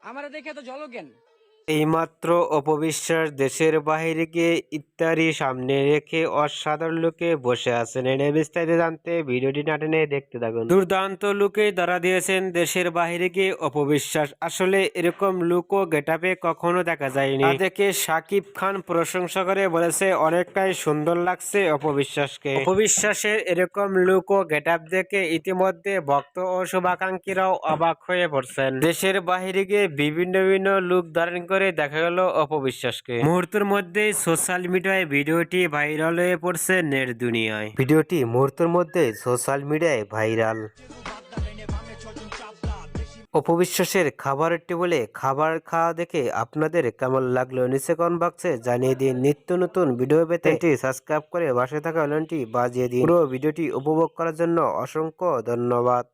আমারে দেখে তো জলকেন। এইমাত্র অপবিশ্বাস দেশের বাইরে গিয়ে ইফতারি সামনে রেখে অসাধারণ লুকে বসে আছেন। এনে বিস্তারিত জানতে ভিডিওটি না টেনে দেখতে থাকুন। দুর্দান্ত লুকে ধরা দিয়েছেন দেশের বাইরে গিয়ে অপবিশ্বাস। আসলে এরকম লুক ও গেটআপে কখনো দেখা যায়নি। তা দেখে শাকিব খান প্রশংসা করে বলেছে অনেকটাই সুন্দর লাগছে অপবিশ্বাসকে। অপবিশ্বাসের এরকম লুক ও গেটআপ দেখে ইতিমধ্যে ভক্ত ও শুভাকাঙ্ক্ষীরাও অবাক হয়ে পড়ছেন। দেশের বাইরে গিয়ে বিভিন্ন লুক ধারণ করে দেখা গেল অপবিশ্বাসকে। মুহূর্তের মধ্যেই সোশ্যাল মিডিয়ায় ভিডিওটি ভাইরাল হয়ে পড়ছে নেট দুনিয়ায়। ভিডিওটি মুহূর্তের মধ্যে সোশ্যাল মিডিয়ায় ভাইরাল। অপবিশ্বাসের খাবারের টেবিলে খাবার খাওয়া দেখে আপনাদের কেমন লাগলো নিচে কমেন্ট বক্সে জানিয়ে দিন। নিত্য নতুন ভিডিও পেতে সাবস্ক্রাইব করে পাশে থাকা বেলটি বাজিয়ে দিন। পুরো ভিডিওটি উপভোগ করার জন্য অসংখ্য ধন্যবাদ।